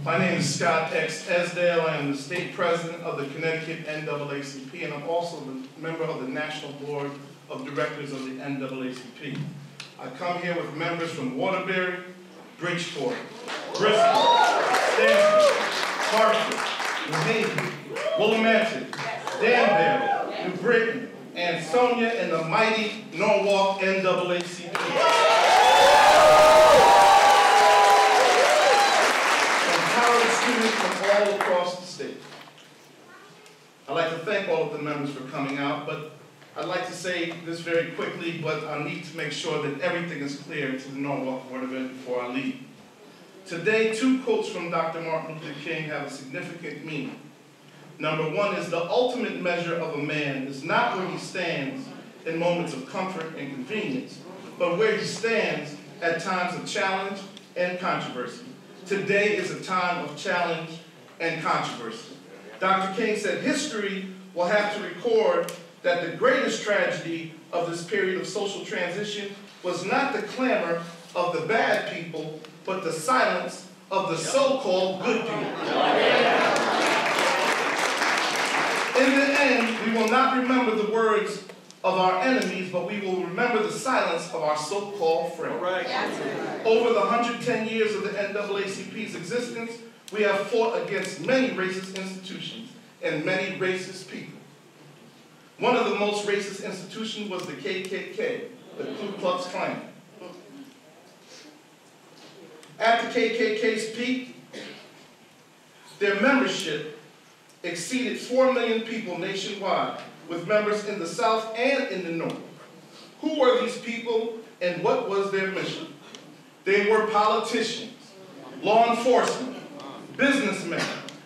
My name is Scot Esdaile. I am the state president of the Connecticut NAACP, and I'm also the member of the National Board of Directors of the NAACP. I come here with members from Waterbury, Bridgeport, Bristol, Stamford, Hartford, New Haven, Willimantic, Danbury, New Britain, and Sonia and the mighty Norwalk NAACP. Students from all across the state. I'd like to thank all of the members for coming out, but I'd like to say this very quickly, but I need to make sure that everything is clear to the Norwalk Board of Ed before I leave. Today, two quotes from Dr. Martin Luther King have a significant meaning. Number one is the ultimate measure of a man is not where he stands in moments of comfort and convenience, but where he stands at times of challenge and controversy. Today is a time of challenge and controversy. Dr. King said history will have to record that the greatest tragedy of this period of social transition was not the clamor of the bad people, but the silence of the so-called good people. In the end, we will not remember the words of our enemies, but we will remember the silence of our so-called friends. Right. Over the 110 years of the NAACP's existence, we have fought against many racist institutions and many racist people. One of the most racist institutions was the KKK, the Ku Klux Klan. At the KKK's peak, their membership exceeded 4 million people nationwide, with members in the South and in the North. Who were these people and what was their mission? They were politicians, law enforcement, businessmen,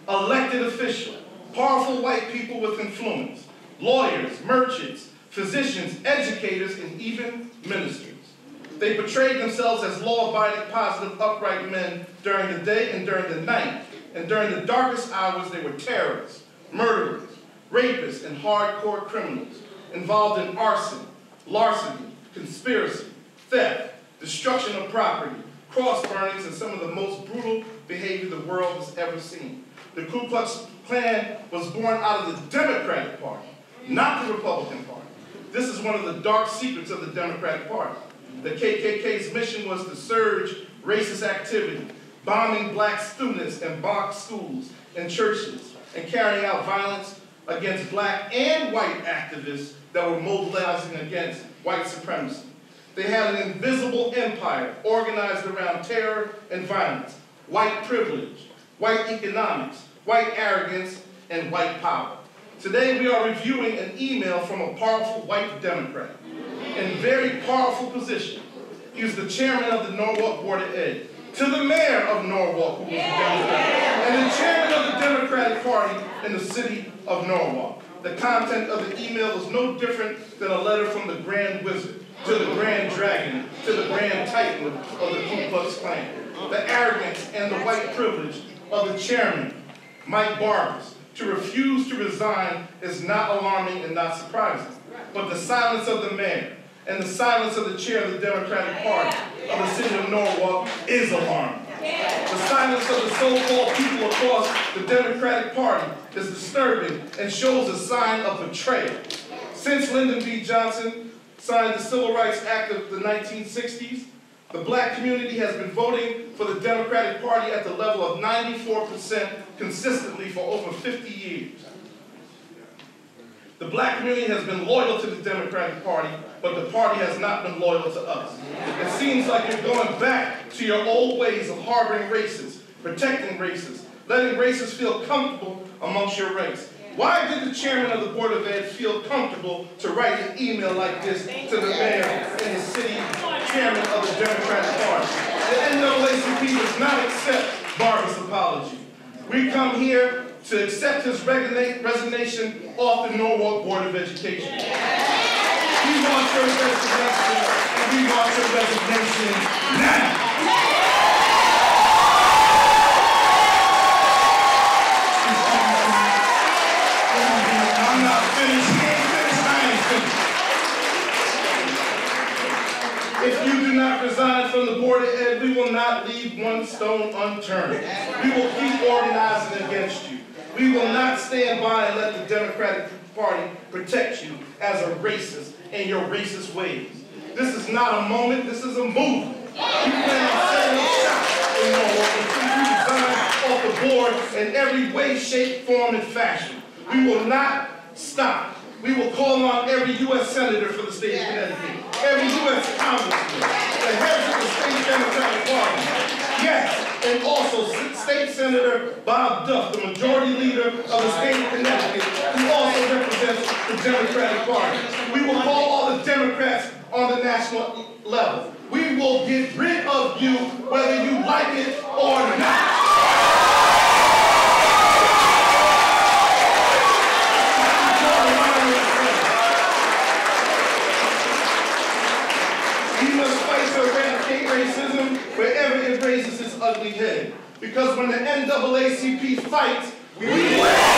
elected officials, powerful white people with influence, lawyers, merchants, physicians, educators, and even ministers. They portrayed themselves as law-abiding, positive, upright men during the day and during the night, and during the darkest hours they were terrorists, murderers, rapists, and hardcore criminals involved in arson, larceny, conspiracy, theft, destruction of property, cross burnings, and some of the most brutal behavior the world has ever seen. The Ku Klux Klan was born out of the Democratic Party, not the Republican Party. This is one of the dark secrets of the Democratic Party. The KKK's mission was to surge racist activity, bombing black students in black schools and churches, and carrying out violence against black and white activists that were mobilizing against white supremacy. They had an invisible empire organized around terror and violence, white privilege, white economics, white arrogance, and white power. Today we are reviewing an email from a powerful white Democrat in very powerful position. He was the chairman of the Norwalk Board of Ed, to the mayor of Norwalk, who was a Democrat, and the chairman of the Democratic Party in the city of Norwalk. The content of the email was no different than a letter from the Grand Wizard to the Grand Dragon to the Grand Titan of the Ku Klux Klan. The arrogance and the white privilege of the chairman, Mike Barbers, to refuse to resign is not alarming and not surprising. But the silence of the mayor and the silence of the chair of the Democratic Party of the city of Norwalk is alarming. The silence of the so-called people across the Democratic Party is disturbing and shows a sign of betrayal. Since Lyndon B. Johnson signed the Civil Rights Act of the 1960s, the black community has been voting for the Democratic Party at the level of 94% consistently for over 50 years. The black community has been loyal to the Democratic Party, but the party has not been loyal to us. It seems like you're going back to your old ways of harboring racists, protecting racists, letting racists feel comfortable amongst your race. Why did the chairman of the Board of Ed feel comfortable to write an email like this to the mayor and the city chairman of the Democratic Party? The NAACP does not accept Barbers' apology. We come here to accept his resignation off the Norwalk Board of Education. We want your resignation, and we want your resignation now. I'm not finished. He ain't finished. I ain't finished. If you do not resign from the Board of Ed, we will will not leave one stone unturned. We will keep organizing against you. We will not stand by and let the Democratic Party protect you as a racist and your racist ways. This is not a moment, this is a movement. We plan on setting up shop in Norwalk and keep you designed off the board in every way, shape, form, and fashion. We will not stop. We will call on every U.S. Senator for the state of Connecticut, every U.S. Congressman, the heads of the state Democratic Party. Yes, and also State Senator Bob Duff, the majority leader of the state of Connecticut, who also represents the Democratic Party. We will call all the Democrats on the national level. We will get rid of you whether you like it or not. We must fight to eradicate racism wherever it raises its ugly head. Because when the NAACP fights, we win.